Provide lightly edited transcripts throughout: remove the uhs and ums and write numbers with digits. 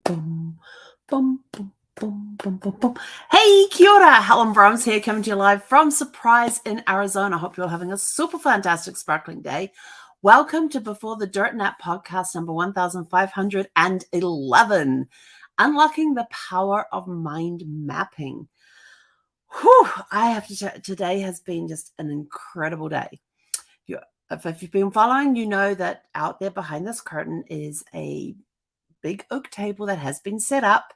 boom, boom, boom, boom, boom, boom, boom. Hey, kia ora. Helen Brahms here, coming to you live from Surprise in Arizona. I hope you're all having a super fantastic, sparkling day. Welcome to Before the Dirt Nap podcast number 1511, Unlocking the Power of Mind Mapping. Whew, I have to today has been just an incredible day. If you've been following, you know that out there behind this curtain is a big oak table that has been set up,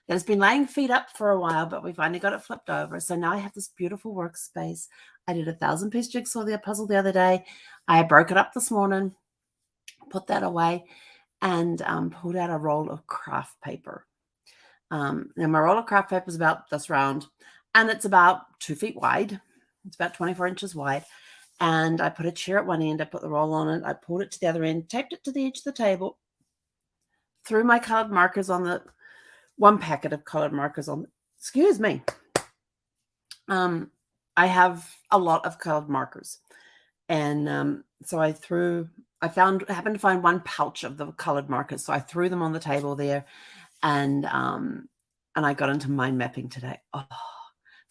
that has been laying feet up for a while, but we finally got it flipped over. So now I have this beautiful workspace. I did a 1,000-piece jigsaw puzzle the other day. I broke it up this morning, put that away, and pulled out a roll of craft paper. Now my roll of craft paper is about this round, and it's about 2 feet wide. It's about 24 inches wide. And I put a chair at one end. I put the roll on it. I pulled it to the other end, taped it to the edge of the table, threw my colored markers on the one packet of colored markers on. Excuse me. I have a lot of colored markers, and so I happened to find one pouch of the colored markers, so I threw them on the table there, and I got into mind mapping today. Oh,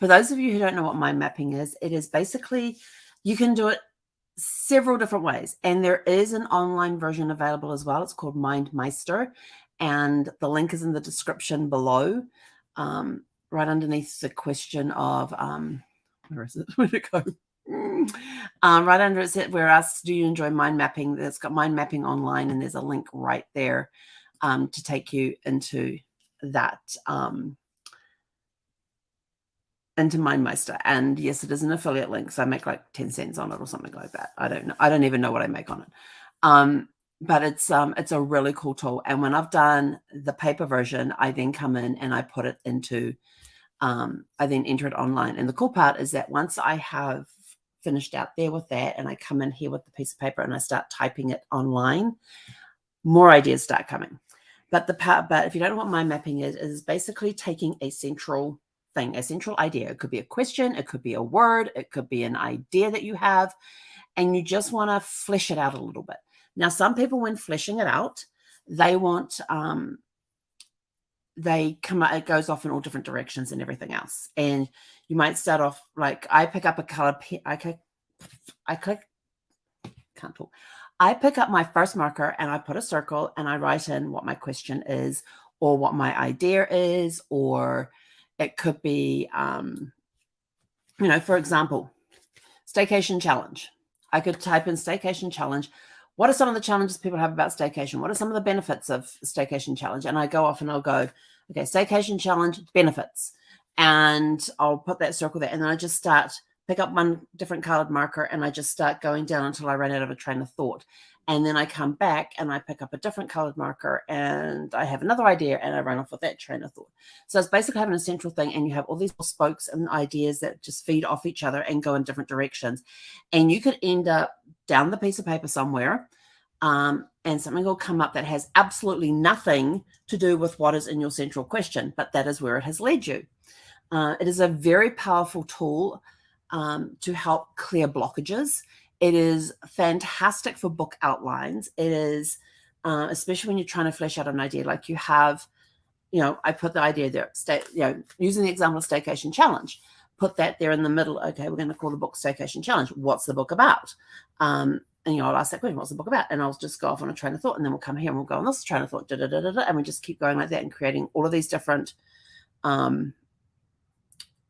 for those of you who don't know what mind mapping is, it is basically, you can do it several different ways, and there is an online version available as well. It's called MindMeister, and the link is in the description below, right underneath the question of where is it? Where'd it go? Right under it, where asks, do you enjoy mind mapping? It's got mind mapping online, and there's a link right there to take you into that, into MindMeister. And yes, it is an affiliate link, so I make like 10 cents on it or something like that. I don't know. I don't even know what I make on it. But it's a really cool tool. And when I've done the paper version, I then come in and I put it into, I then enter it online. And the cool part is that once I have finished out there with that, and I come in here with the piece of paper and I start typing it online, more ideas start coming. But if you don't know what mind mapping is basically taking a central thing, a central idea. It could be a question, it could be a word, it could be an idea that you have, and you just want to flesh it out a little bit. Now, some people, when fleshing it out, they want, it goes off in all different directions and everything else. And you might start off, like, I pick up a colored pen, I pick up my first marker and I put a circle and I write in what my question is, or what my idea is, or it could be, for example, staycation challenge. I could type in staycation challenge. What are some of the challenges people have about staycation? What are some of the benefits of staycation challenge? And I go off and I'll go, okay, staycation challenge benefits. And I'll put that circle there. And then I just pick up one different colored marker and I just start going down until I run out of a train of thought. And then I come back and I pick up a different colored marker and I have another idea and I run off with that train of thought. So it's basically having a central thing, and you have all these spokes and ideas that just feed off each other and go in different directions. And you could end up down the piece of paper somewhere, and something will come up that has absolutely nothing to do with what is in your central question, but that is where it has led you. It is a very powerful tool to help clear blockages. It is fantastic for book outlines. It is, especially when you're trying to flesh out an idea, like you have, I put the idea there, using the example of Staycation Challenge, put that there in the middle. Okay, we're going to call the book Staycation Challenge. What's the book about? And, I'll ask that question, what's the book about? And I'll just go off on a train of thought, and then we'll come here and we'll go on this train of thought, and we just keep going like that and creating all of these different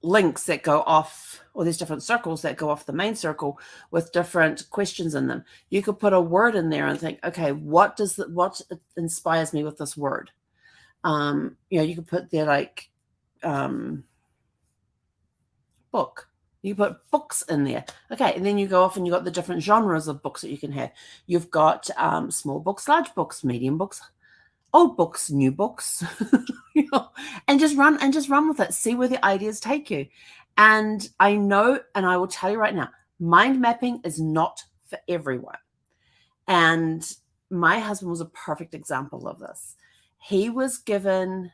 links that go off, or these different circles that go off the main circle with different questions in them. You could put a word in there and think, okay, what inspires me with this word? You could put there like book. You put books in there. Okay, and then you go off and you've got the different genres of books that you can have. You've got small books, large books, medium books, old books, new books, and just run with it. See where the ideas take you. And I know, and I will tell you right now, mind mapping is not for everyone. And my husband was a perfect example of this. He was given,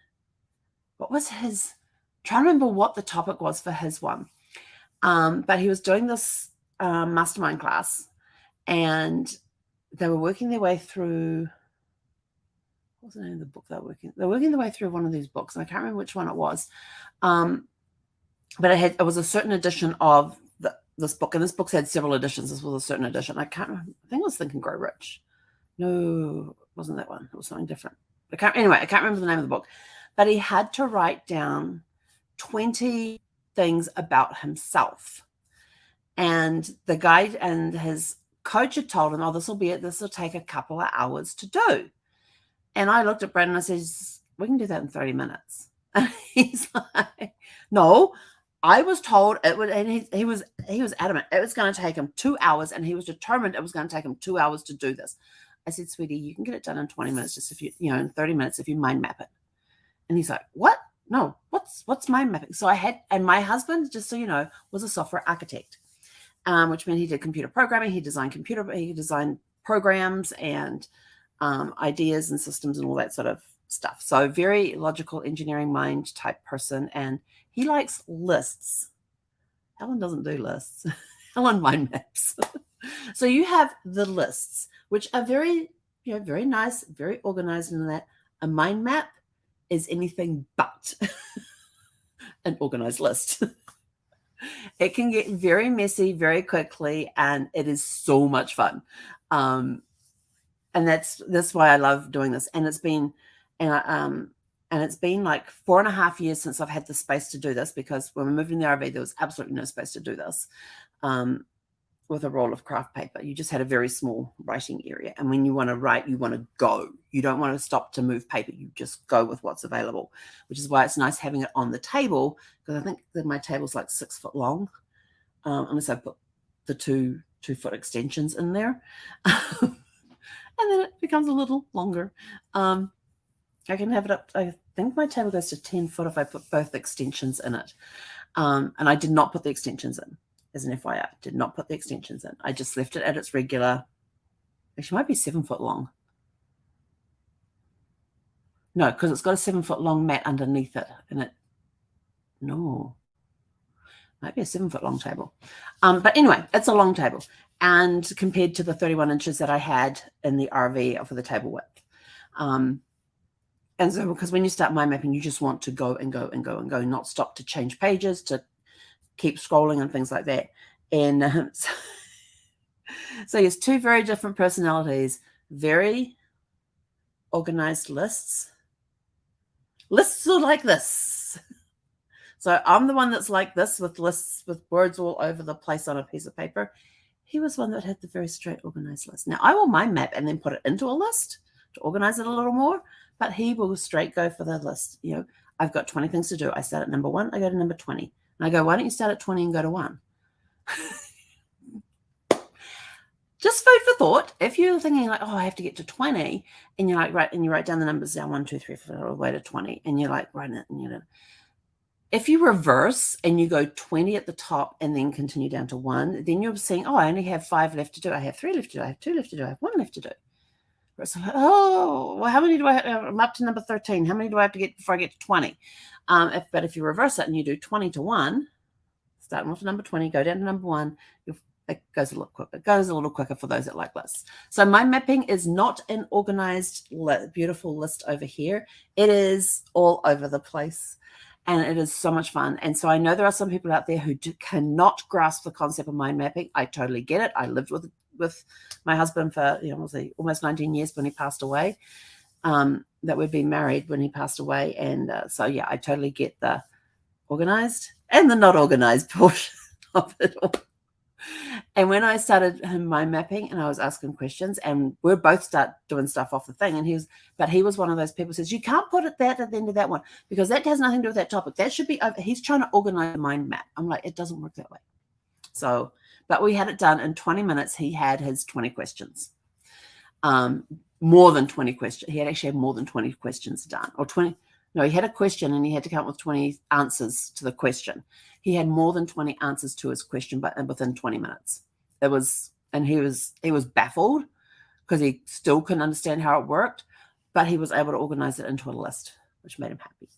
trying to remember what the topic was for his one. But he was doing this mastermind class, and they were working their way through, what was the name of the book they're working? They're working their way through one of these books, and I can't remember which one it was. But it was a certain edition of this book, and this book had several editions. This was a certain edition. I can't remember. I think it was Think and Grow Rich. No, it wasn't that one. It was something different. I can't remember the name of the book. But he had to write down 20 things about himself. And the guide and his coach had told him, oh, this will take a couple of hours to do. And I looked at Brandon and I said, we can do that in 30 minutes. And he's like, no, I was told it would, and he was adamant it was going to take him 2 hours, and he was determined it was going to take him 2 hours to do this. I said, sweetie, you can get it done in 20 minutes, just if in 30 minutes, if you mind map it. And he's like, what? No, what's mind mapping? So and my husband, just so you know, was a software architect, which meant he did computer programming. He designed programs and ideas and systems and all that sort of stuff. So very logical engineering mind type person. And he likes lists. Helen doesn't do lists. Helen mind maps. So you have the lists, which are very, very nice, very organized in that. A mind map is anything but an organized list. It can get very messy very quickly, and it is so much fun. And that's why I love doing this. And it's been like 4.5 years since I've had the space to do this, because when we moved in the RV, there was absolutely no space to do this with a roll of craft paper. You just had a very small writing area. And when you want to write, you want to go. You don't want to stop to move paper. You just go with what's available, which is why it's nice having it on the table, because I think that my table's like 6 foot long, unless I put the 2-foot extensions in there. And then it becomes a little longer. I can have it up. I think my table goes to 10 foot if I put both extensions in it. And I did not put the extensions in, as an FYI. Did not put the extensions in. I just left it at its regular. Actually, it might be 7 foot long. No, because it's got a 7 foot long mat underneath it. Might be a 7 foot long table. But anyway, it's a long table. And compared to the 31 inches that I had in the RV for the table width. And so, because when you start mind mapping, you just want to go and go and go and go, not stop to change pages, to keep scrolling and things like that. And so yes, 2 very different personalities, very organized lists. Lists are like this. So I'm the one that's like this, with lists with words all over the place on a piece of paper. He was one that had the very straight organized list. Now I will mind map and then put it into a list to organize it a little more, but he will straight go for the list. I've got 20 things to do. I start at number 1, I go to number 20. And I go, why don't you start at 20 and go to 1? Just food for thought. If you're thinking like, oh, I have to get to 20, and you're like, right, and you write down the numbers down, 1, 2, 3, 4, all the way to 20, and you're like writing it, and if you reverse and you go 20 at the top and then continue down to 1, then you're saying, oh, I only have 5 left to do. I have 3 left to do. I have 2 left to do. I have 1 left to do. So, oh, well, how many do I have? I'm up to number 13. How many do I have to get before I get to 20? But if you reverse it and you do 20 to 1, starting off at number 20, go down to number 1, it goes a little quicker. It goes a little quicker for those that like lists. So mind mapping is not an organized, beautiful list over here. It is all over the place. And it is so much fun. And so I know there are some people out there who cannot grasp the concept of mind mapping. I totally get it. I lived with my husband for almost 19 years when he passed away. That we'd been married when he passed away. And so, yeah, I totally get the organized and the not organized portion of it all. And when I started mind mapping and I was asking questions, and we'll both start doing stuff off the thing, and he was one of those people who says, you can't put it that at the end of that one, because that has nothing to do with that topic. That should be over. He's trying to organize a mind map. I'm like, it doesn't work that way. So, but we had it done in 20 minutes. He had his 20 questions. More than 20 questions. He had actually had more than 20 questions done. He had a question and he had to come up with 20 answers to the question. He had more than 20 answers to his question, but within 20 minutes. He was baffled because he still couldn't understand how it worked, but he was able to organize it into a list, which made him happy.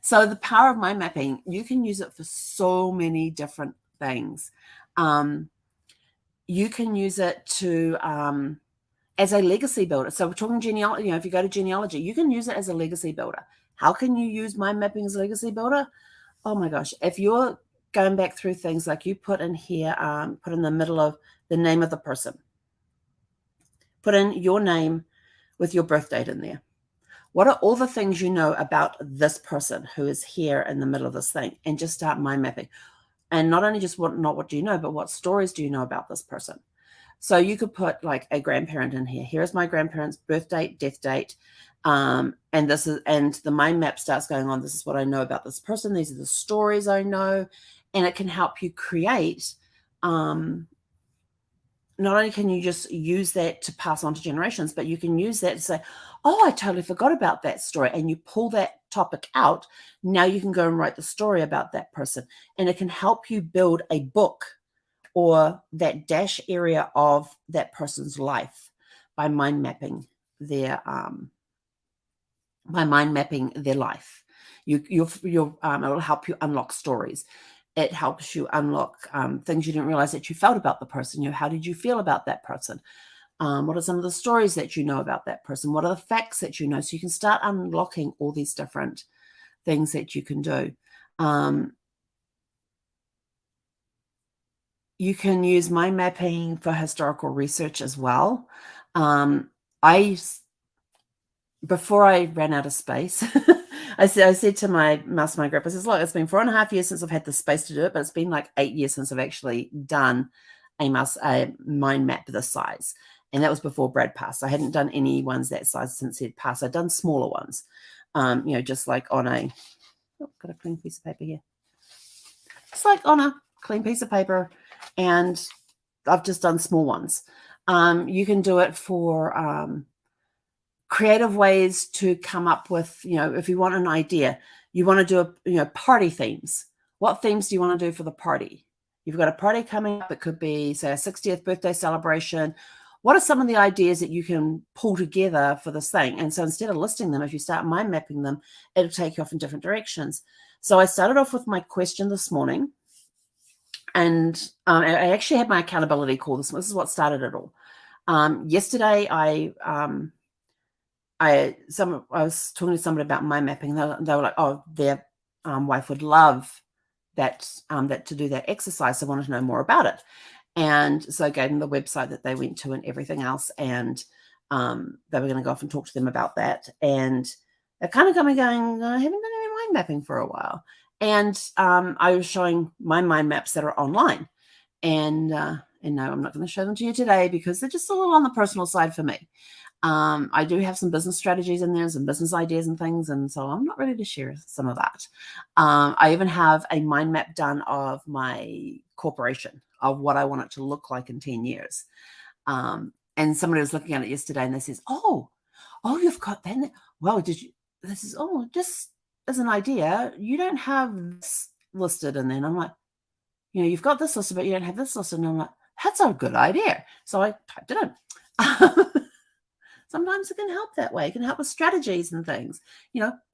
So the power of mind mapping, you can use it for so many different things. You can use it to, and as a legacy builder. So we're talking genealogy. If you go to genealogy, you can use it as a legacy builder. How can you use mind mapping as a legacy builder? Oh my gosh. If you're going back through things like you put in here, put in the middle of the name of the person, put in your name with your birth date in there. What are all the things you know about this person who is here in the middle of this thing? And just start mind mapping. And not only just what do you know, but what stories do you know about this person? So you could put like a grandparent in here. Here's my grandparent's birth date, death date. And the mind map starts going on. This is what I know about this person. These are the stories I know. And it can help you create, not only can you just use that to pass on to generations, but you can use that to say, oh, I totally forgot about that story. And you pull that topic out. Now you can go and write the story about that person. And it can help you build a book or that dash area of that person's life by mind mapping their life. It'll help you unlock stories. It helps you unlock things you didn't realize that you felt about the person. How did you feel about that person? What are some of the stories that you know about that person? What are the facts that you know? So you can start unlocking all these different things that you can do. You can use mind mapping for historical research as well. Before I ran out of space, I said to my mastermind group, I says, look, it's been 4.5 years since I've had the space to do it, but it's been like 8 years since I've actually done a mind map this size. And that was before Brad passed. I hadn't done any ones that size since he'd passed. I'd done smaller ones, just like on got a clean piece of paper here. Just like on a clean piece of paper. And I've just done small ones. You can do it for creative ways to come up with, if you want an idea, you want to do party themes. What themes do you want to do for the party? You've got a party coming up. It could be, say, a 60th birthday celebration. What are some of the ideas that you can pull together for this thing? And so instead of listing them, if you start mind mapping them, it'll take you off in different directions. So I started off with my question this morning. And I actually had my accountability call. This is what started it all. Yesterday, I was talking to somebody about mind mapping. They were like, "Oh, their wife would love that to do that exercise. So I wanted to know more about it." And so I gave them the website that they went to and everything else. And they were going to go off and talk to them about that. And it kind of got me going, I haven't done any mind mapping for a while. And I was showing my mind maps that are online. And no, I'm not going to show them to you today because they're just a little on the personal side for me. I do have some business strategies in there, some business ideas and things. And so I'm not ready to share some of that. I even have a mind map done of my corporation, of what I want it to look like in 10 years. And somebody was looking at it yesterday and they says, oh, you've got that. Well, just as an idea, you don't have this listed. And then I'm like, you've got this listed, but you don't have this listed. And I'm like, that's a good idea. So I typed it in. Sometimes it can help that way. It can help with strategies and things.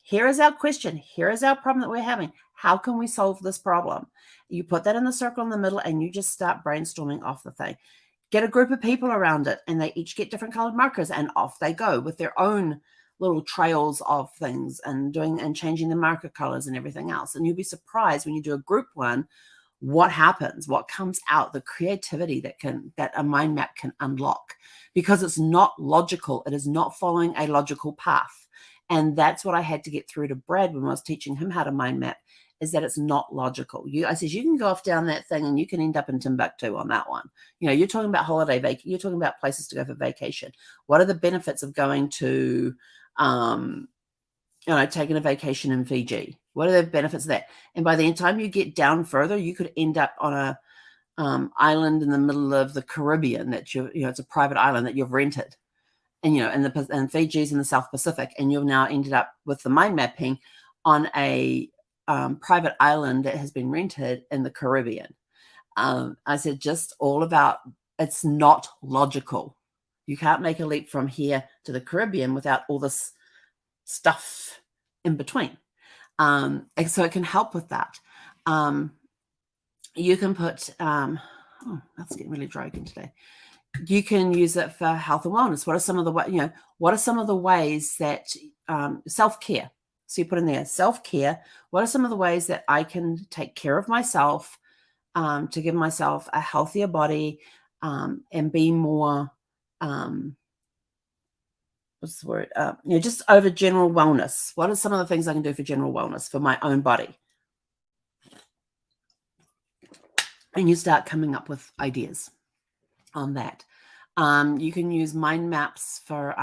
Here is our question. Here is our problem that we're having. How can we solve this problem? You put that in the circle in the middle and you just start brainstorming off the thing. Get a group of people around it and they each get different colored markers and off they go with their own little trails of things and changing the marker colors and everything else. And you'll be surprised when you do a group one, what happens, what comes out, the creativity that a mind map can unlock, because it's not logical. It is not following a logical path. And that's what I had to get through to Brad when I was teaching him how to mind map, is that it's not logical. I says, you can go off down that thing and you can end up in Timbuktu on that one. You're talking about you're talking about places to go for vacation. What are the benefits of going to, taking a vacation in Fiji? What are the benefits of that? And by the time you get down further, you could end up on a island in the middle of the Caribbean that it's a private island that you've rented, and Fiji's in the South Pacific, and you've now ended up with the mind mapping on a private island that has been rented in the Caribbean. I said, just all about, it's not logical. You can't make a leap from here to the Caribbean without all this stuff in between. And so it can help with that. You can put, that's getting really dry again today. you can use it for health and wellness. What are some of the what are some of the ways that self-care? So you put in there self-care. What are some of the ways that I can take care of myself to give myself a healthier body and be more what's the word? Just over general wellness. What are some of the things I can do for general wellness for my own body? And you start coming up with ideas on that. You can use mind maps for,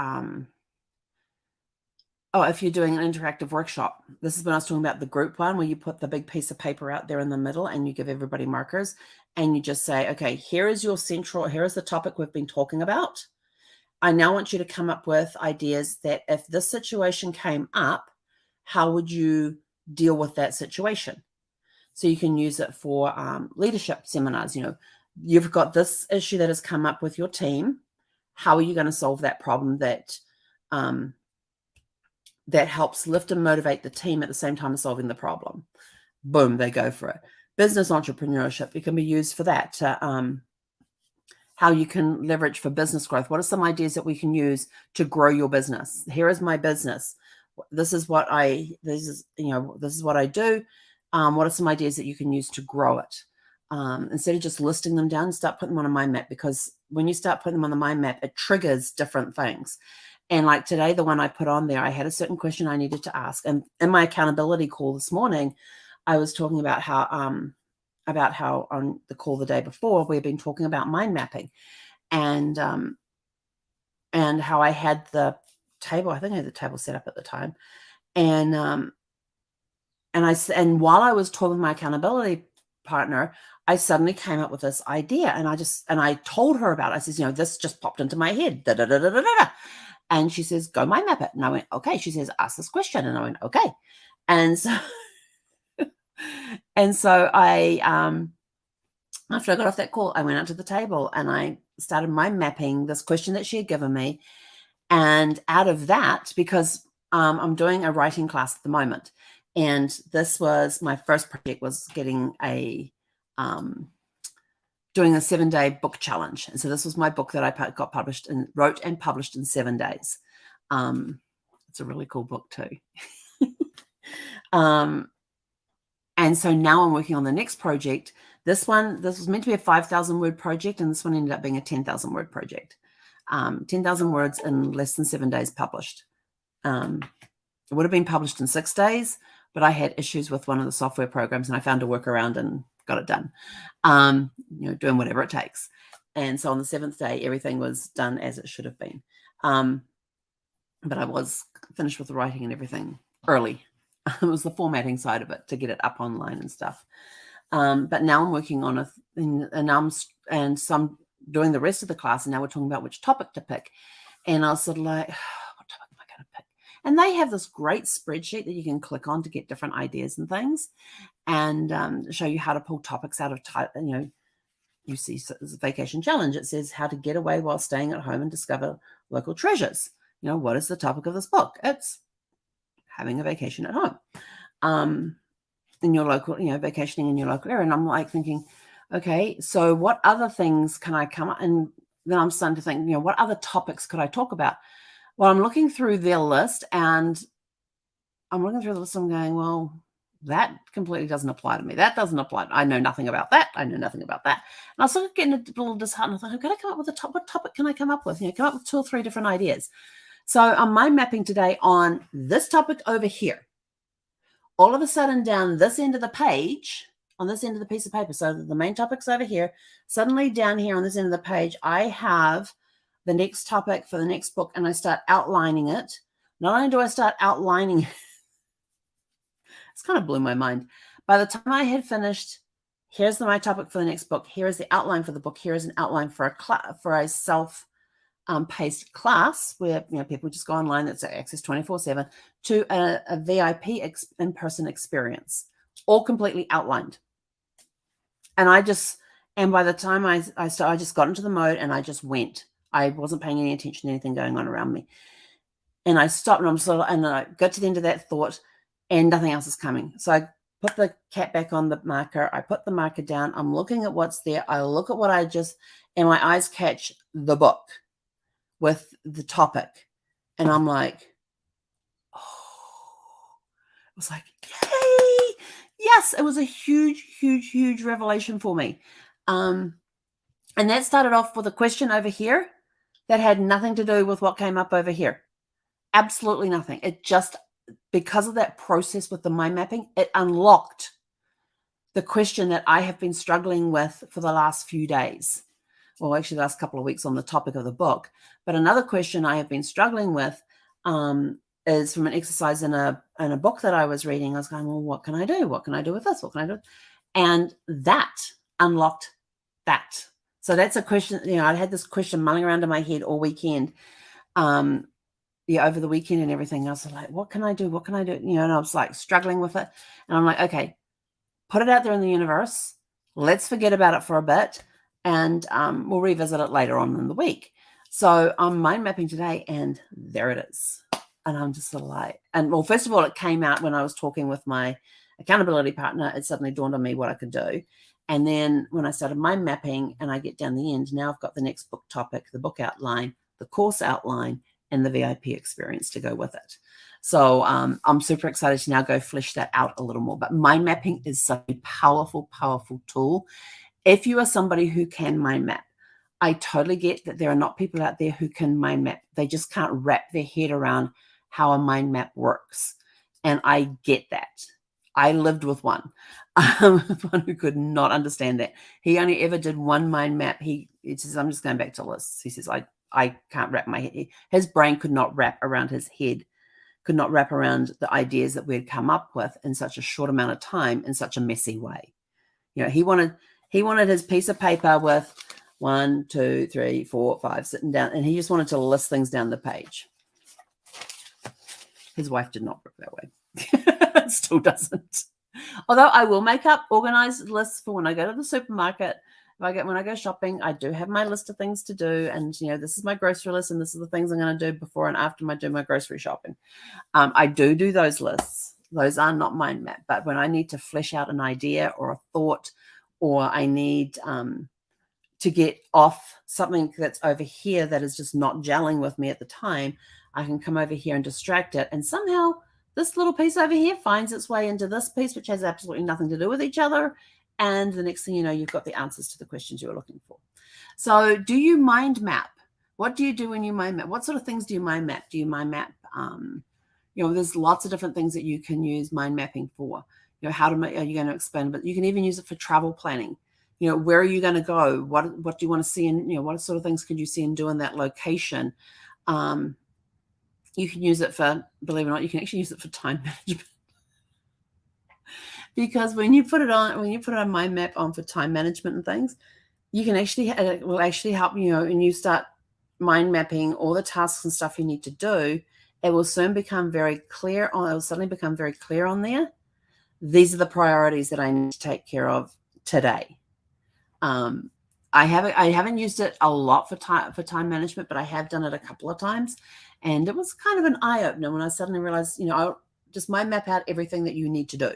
if you're doing an interactive workshop. This is when I was talking about the group one, where you put the big piece of paper out there in the middle and you give everybody markers and you just say, okay, here is the topic we've been talking about. I now want you to come up with ideas that if this situation came up, how would you deal with that situation? So you can use it for leadership seminars. You've got this issue that has come up with your team. How are you going to solve that problem that helps lift and motivate the team at the same time as solving the problem? Boom, they go for it. Business entrepreneurship, it can be used for that. How you can leverage for business growth. What are some ideas that we can use to grow your business? Here is my business. This is what I do. What are some ideas that you can use to grow it? Instead of just listing them down, start putting them on a mind map, because when you start putting them on the mind map, it triggers different things. And like today, the one I put on there, I had a certain question I needed to ask. And in my accountability call this morning, I was talking about how on the call the day before, we've been talking about mind mapping and how I had the table, I think I had the table set up at the time. And while I was talking to my accountability partner, I suddenly came up with this idea, and I told her about it. I says, this just popped into my head. Da, da, da, da, da, da. And she says, go mind map it. And I went, okay. She says, ask this question. And I went, okay. And so, I, after I got off that call, I went out to the table and I started mind mapping this question that she had given me. And out of that, because I'm doing a writing class at the moment, and this was my first project, was getting doing a 7-day book challenge. And so this was my book that I wrote and published in 7 days. It's a really cool book too. And so now I'm working on the next project. This was meant to be a 5,000 word project, and this one ended up being a 10,000 word project. 10,000 words in less than 7 days published. It would have been published in 6 days, but I had issues with one of the software programs, and I found a workaround and got it done, doing whatever it takes. And so on the 7th day, everything was done as it should have been. But I was finished with the writing and everything early. It was the formatting side of it to get it up online and stuff. But now I'm working on so I'm doing the rest of the class, and now we're talking about which topic to pick. And I was sort of like, what topic am I going to pick? And they have this great spreadsheet that you can click on to get different ideas and things, and show you how to pull topics out of you see the vacation challenge. It says how to get away while staying at home and discover local treasures. What is the topic of this book? It's having a vacation at home, in your local, vacationing in your local area. And I'm like thinking, okay, so what other things can I come up? And then I'm starting to think, what other topics could I talk about? Well, I'm looking through their list, and I'm going, well, that completely doesn't apply to me. That doesn't apply. I know nothing about that. I know nothing about that. And I was sort of getting a little disheartened. I thought, I've got to come up with what topic can I come up with? Come up with 2 or 3 different ideas. So I'm mind mapping today on this topic over here. All of a sudden, down this end of the page, on this end of the piece of paper, so the main topic's over here, suddenly down here on this end of the page, I have the next topic for the next book, and I start outlining it. Not only do I start outlining it, it's kind of blew my mind. By the time I had finished, here's my topic for the next book. Here is the outline for the book. Here is an outline for a self-paced class where people just go online. That's access 24/7 to a VIP in-person experience, all completely outlined. And by the time I just got into the mode and I just went. I wasn't paying any attention to anything going on around me. And I stopped, and I got to the end of that thought, and nothing else is coming. So I put the cat back on the marker. I put the marker down. I'm looking at what's there. I look at what and my eyes catch the book with the topic. And I'm like, oh, it was like, yay. Yes, it was a huge, huge, huge revelation for me. And that started off with a question over here that had nothing to do with what came up over here. Absolutely nothing. It just, because of that process with the mind mapping, it unlocked the question that I have been struggling with for the last few days. Well, actually, the last couple of weeks on the topic of the book. But another question I have been struggling with is from an exercise in a book that I was reading. I was going, well, what can I do? What can I do with this? What can I do? And that unlocked that. So that's a question, I had this question mulling around in my head all weekend, over the weekend and everything. I was like, what can I do? What can I do? And I was like struggling with it. And I'm like, okay, put it out there in the universe. Let's forget about it for a bit. And we'll revisit it later on in the week. So I'm mind mapping today, and there it is. And I'm just sort of like, and well, first of all, it came out when I was talking with my accountability partner. It suddenly dawned on me what I could do. And then when I started mind mapping and I get down the end, now I've got the next book topic, the book outline, the course outline, and the VIP experience to go with it. So I'm super excited to now go flesh that out a little more. But mind mapping is such a powerful, powerful tool. If you are somebody who can mind map, I totally get that there are not people out there who can mind map. They just can't wrap their head around how a mind map works. And I get that. I lived with one who could not understand that. He only ever did one mind map. He says, I'm just going back to lists. He says, I can't wrap my head. His brain could not wrap around his head, could not wrap around the ideas that we'd come up with in such a short amount of time in such a messy way. He wanted his piece of paper with 1, 2, 3, 4, 5 sitting down, and he just wanted to list things down the page. His wife did not work that way. It still doesn't. Although I will make up organized lists for when I go to the supermarket. When I go shopping, I do have my list of things to do. And, this is my grocery list, and this is the things I'm going to do before and after I do my grocery shopping. I do those lists. Those are not mind map. But when I need to flesh out an idea or a thought, or I need to get off something that's over here that is just not gelling with me at the time, I can come over here and distract it. And somehow this little piece over here finds its way into this piece, which has absolutely nothing to do with each other. And the next thing you know, you've got the answers to the questions you were looking for. So do you mind map? What do you do when you mind map? What sort of things do you mind map? Do you mind map? There's lots of different things that you can use mind mapping for. How are you going to expand? But you can even use it for travel planning. Where are you going to go? What do you want to see? And, what sort of things could you see and do in that location? You can use it for, believe it or not, you can actually use it for time management. Because when you put it on mind map on for time management and things, you can it will actually help you, and you start mind mapping all the tasks and stuff you need to do. It will soon become very clear it will suddenly become very clear on there. These are the priorities that I need to take care of today. I haven't used it a lot for time management, but I have done it a couple of times, and it was kind of an eye-opener when I suddenly realized, I'll just mind map out everything that you need to do,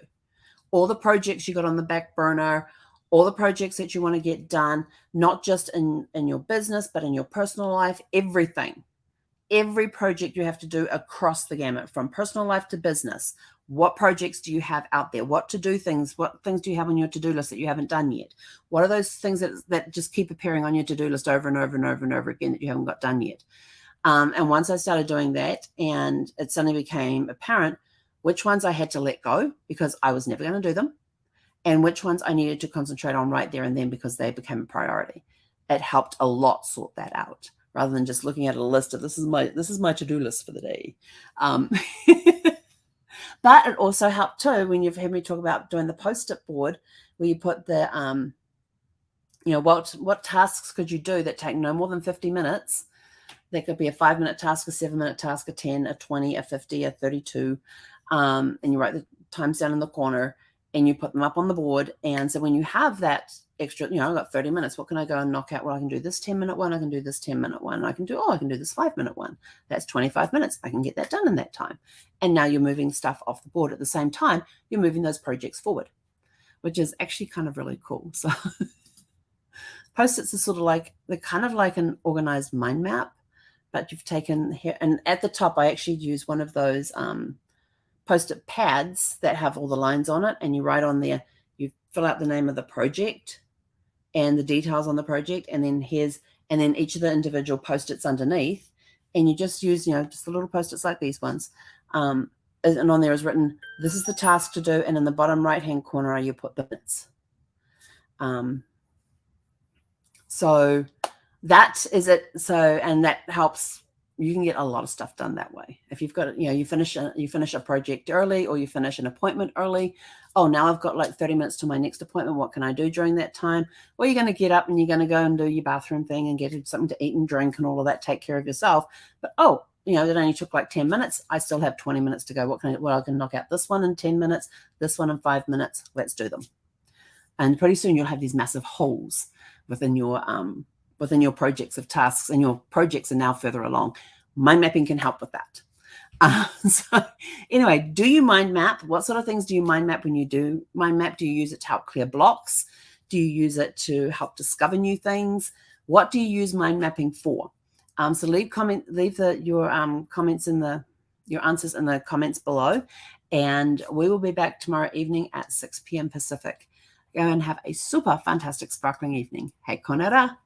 all the projects you got on the back burner, all the projects that you want to get done, not just in your business, but in your personal life, everything. Every project you have to do across the gamut, from personal life to business. What projects do you have out there? What things do you have on your to-do list that you haven't done yet? What are those things that just keep appearing on your to-do list over and over and over and over again that you haven't got done yet? And once I started doing that, and it suddenly became apparent which ones I had to let go because I was never going to do them, and which ones I needed to concentrate on right there and then because they became a priority. It helped a lot sort that out, rather than just looking at a list of this is my to-do list for the day. But it also helped too when you've heard me talk about doing the post-it board, where you put the what tasks could you do that take no more than 50 minutes. That could be a 5-minute task, a 7-minute task, a 10, a 20, a 50, a 32, and you write the times down in the corner. and you put them up on the board. And so when you have that extra, I've got 30 minutes, what can I go and knock out? Well, I can do this 10-minute one, I can do this 10-minute one, I can do this 5-minute one. That's 25 minutes. I can get that done in that time. And now you're moving stuff off the board. At the same time, you're moving those projects forward, which is actually kind of really cool. So Post-its are sort of like, they're kind of like an organized mind map, but you've taken here, and at the top, I actually use one of those Post-it pads that have all the lines on it, and you write on there, you fill out the name of the project and the details on the project, and then each of the individual Post-its underneath, and you just use, just the little Post-its like these ones. And on there is written, this is the task to do, and in the bottom right-hand corner, you put the minutes. So that is it. So, and that helps. You can get a lot of stuff done that way. If you've got, you finish a project early, or you finish an appointment early. Oh, now I've got like 30 minutes to my next appointment. What can I do during that time? Well, you're going to get up and you're going to go and do your bathroom thing and get something to eat and drink and all of that. Take care of yourself. But that only took like 10 minutes. I still have 20 minutes to go. I can knock out this one in 10 minutes, this one in 5 minutes. Let's do them. And pretty soon you'll have these massive holes within your projects of tasks, and your projects are now further along. Mind mapping can help with that. So anyway, do you mind map? What sort of things do you mind map when you do mind map? Do you use it to help clear blocks? Do you use it to help discover new things? What do you use mind mapping for? So leave your comments your answers in the comments below, and we will be back tomorrow evening at 6 p.m. Pacific. Go and have a super fantastic sparkling evening. Hei konera.